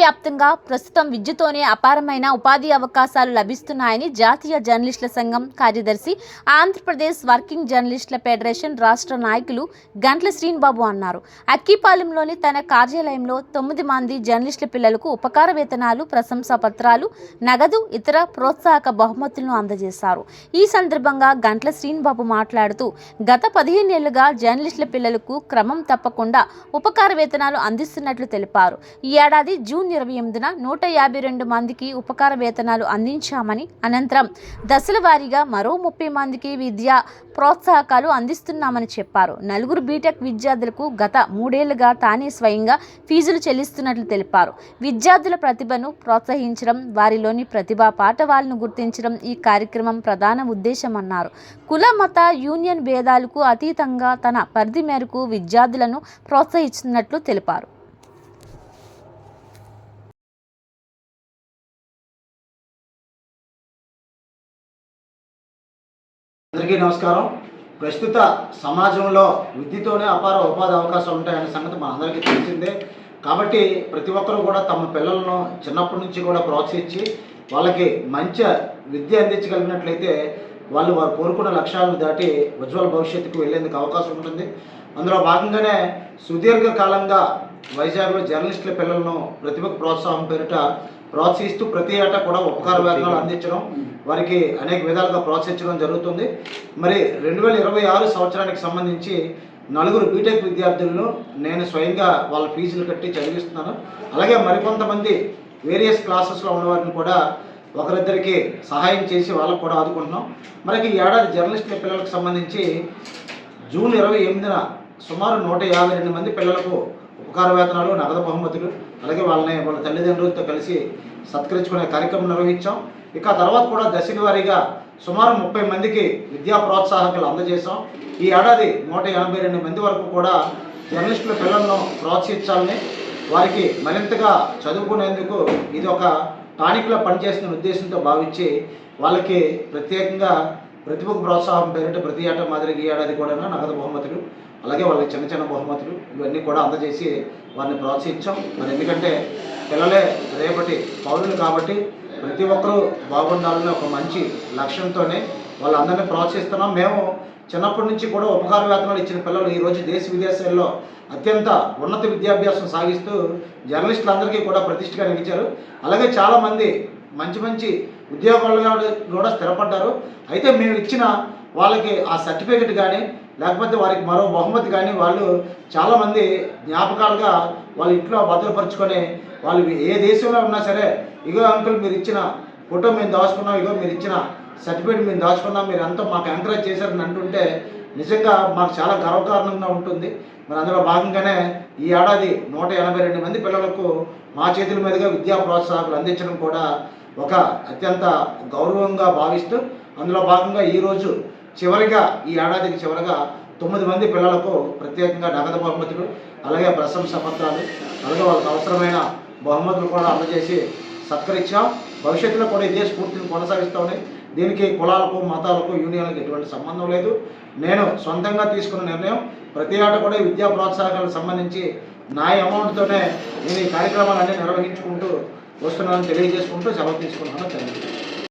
దేశవ్యాప్తంగా ప్రస్తుతం విద్యతోనే అపారమైన ఉపాధి అవకాశాలు లభిస్తున్నాయని జాతీయ జర్నలిస్టుల సంఘం కార్యదర్శి, ఆంధ్రప్రదేశ్ వర్కింగ్ జర్నలిస్టుల ఫెడరేషన్ రాష్ట్ర నాయకులు గంట్ల శ్రీనిబాబు అన్నారు. అక్కిపాలెంలోని తన కార్యాలయంలో 9 మంది జర్నలిస్టుల పిల్లలకు ఉపకార వేతనాలు, ప్రశంసా పత్రాలు, నగదు, ఇతర ప్రోత్సాహక బహుమతులను అందజేశారు. ఈ సందర్భంగా గంట్ల శ్రీనిబాబు మాట్లాడుతూ, గత 15 ఏళ్లుగా జర్నలిస్టుల పిల్లలకు క్రమం తప్పకుండా ఉపకార వేతనాలు అందిస్తున్నట్లు తెలిపారు. ఈ ఏడాది జూన్ 28న 152 మందికి ఉపకార వేతనాలు అందించామని, అనంతరం దశల వారీగా మరో 30 మందికి విద్యా ప్రోత్సాహకాలు అందిస్తున్నామని చెప్పారు. 4 బీటెక్ విద్యార్థులకు గత 3 ఏళ్లుగా తానే స్వయంగా ఫీజులు చెల్లిస్తున్నట్లు తెలిపారు. విద్యార్థుల ప్రతిభను ప్రోత్సహించడం, వారిలోని ప్రతిభా పాఠవాలను గుర్తించడం ఈ కార్యక్రమం ప్రధాన ఉద్దేశమన్నారు. కుల, మత, యూనియన్ భేదాలకు అతీతంగా తన పరిధి మేరకు విద్యార్థులను ప్రోత్సహిస్తున్నట్లు తెలిపారు. అందరికీ నమస్కారం. ప్రస్తుత సమాజంలో విద్యతోనే అపార ఉపాధి అవకాశాలు ఉంటాయనే సంగతి మన అందరికీ తెలిసిందే. కాబట్టి ప్రతి ఒక్కరూ కూడా తమ పిల్లలను చిన్నప్పటి నుంచి కూడా ప్రోత్సహించి వాళ్ళకి మంచి విద్య అందించగలిగినట్లయితే వారు కోరుకున్న లక్ష్యాలను దాటి ఉజ్వల భవిష్యత్తుకు వెళ్లేందుకు అవకాశం ఉంటుంది. అందులో భాగంగానే సుదీర్ఘకాలంగా వైజాగ్లో జర్నలిస్టుల పిల్లలను ప్రతిభకు ప్రోత్సాహం పేరిట ప్రోత్సహిస్తూ ప్రతి ఏటా కూడా ఉపకార వేతనాలు అందించడం, వారికి అనేక విధాలుగా ప్రోత్సహించడం జరుగుతుంది. మరి 2026 సంవత్సరానికి సంబంధించి 4 బీటెక్ విద్యార్థులను నేను స్వయంగా వాళ్ళ ఫీజులు కట్టి చదివిస్తున్నాను. అలాగే మరికొంతమంది వేరియస్ క్లాసెస్లో ఉన్నవారిని కూడా ఒకరిద్దరికి సహాయం చేసి వాళ్ళకు కూడా ఆదుకుంటున్నాం. మనకి ఈ ఏడాది జర్నలిస్టుల పిల్లలకు సంబంధించి జూన్ 28న సుమారు 152 మంది పిల్లలకు ఉపకార వేతనాలు, నగదు బహుమతులు, అలాగే వాళ్ళ తల్లిదండ్రులతో కలిసి సత్కరించుకునే కార్యక్రమం నిర్వహించాం. ఇక తర్వాత కూడా దశల వారీగా సుమారు 30 మందికి విద్యా ప్రోత్సాహకాలు అందజేశాం. ఈ ఏడాది 182 మంది వరకు కూడా జర్నలిస్టుల పిల్లలను ప్రోత్సహించాలని, వారికి మరింతగా చదువుకునేందుకు ఇది ఒక టానిక్లో పనిచేస్తున్న ఉద్దేశంతో భావించి వాళ్ళకి ప్రత్యేకంగా ప్రతిభకు ప్రోత్సాహం పేరిట ప్రతి ఏటా మాదిరిగా ఈ ఏడాది కూడా నగదు బహుమతులు, అలాగే వాళ్ళకి చిన్న చిన్న బహుమతులు ఇవన్నీ కూడా అందజేసి వారిని ప్రోత్సహించాం. మరి ఎందుకంటే పిల్లలే రేపటి పౌరులు కాబట్టి ప్రతి ఒక్కరూ బాగుండాలని ఒక మంచి లక్ష్యంతోనే వాళ్ళందరినీ ప్రోత్సహిస్తున్నాం. మేము చిన్నప్పటి నుంచి కూడా ఉపకార వేతనాలు ఇచ్చిన పిల్లలు ఈరోజు దేశ విదేశాల్లో అత్యంత ఉన్నత విద్యాభ్యాసం సాగిస్తూ జర్నలిస్టులందరికీ కూడా ప్రతిష్టగా నిలిచారు. అలాగే చాలామంది మంచి మంచి ఉద్యోగాలుగా కూడా స్థిరపడ్డారు. అయితే మేము ఇచ్చిన వాళ్ళకి ఆ సర్టిఫికెట్ కానీ లేకపోతే వారికి మరో బహుమతి కానీ వాళ్ళు చాలామంది జ్ఞాపకాలుగా వాళ్ళ ఇంట్లో భద్రపరుచుకొని వాళ్ళు ఏ దేశంలో ఉన్నా సరే, ఇగో అంకుల్ మీరు ఇచ్చిన ఫోటో మేము దాచుకున్నాం, ఇగో మీరు ఇచ్చిన సర్టిఫికేట్ మేము దాచుకున్నాం, మీరు ఎంతో మాకు ఎంకరేజ్ చేశారని అంటుంటే నిజంగా మాకు చాలా గర్వకారణంగా ఉంటుంది. మరి అందులో భాగంగానే ఈ ఏడాది 182 మంది పిల్లలకు మా చేతుల మీదుగా విద్యా ప్రోత్సాహకాలు అందించడం కూడా ఒక అత్యంత గౌరవంగా భావిస్తూ, అందులో భాగంగా ఈరోజు చివరిగా ఈ ఏడాదికి చివరిగా 9 మంది పిల్లలకు ప్రత్యేకంగా నగదు బహుమతులు, అలాగే ప్రశంసా పత్రాలు, అలాగే వాళ్ళకి అవసరమైన బహుమతులు కూడా అందజేసి సత్కరించాం. భవిష్యత్తులో కూడా ఇదే స్ఫూర్తిని కొనసాగిస్తామని, దీనికి కులాలకు, మతాలకు, యూనియన్లకు ఎటువంటి సంబంధం లేదు. నేను సొంతంగా తీసుకున్న నిర్ణయం ప్రతి ఏటా కూడా విద్యా ప్రోత్సాహకాలకు సంబంధించి నా అమౌంట్తోనే నేను ఈ కార్యక్రమాలన్నీ నిర్వహించుకుంటూ వస్తున్నానని తెలియజేసుకుంటూ సెలవు తీసుకున్నాను. Thank you.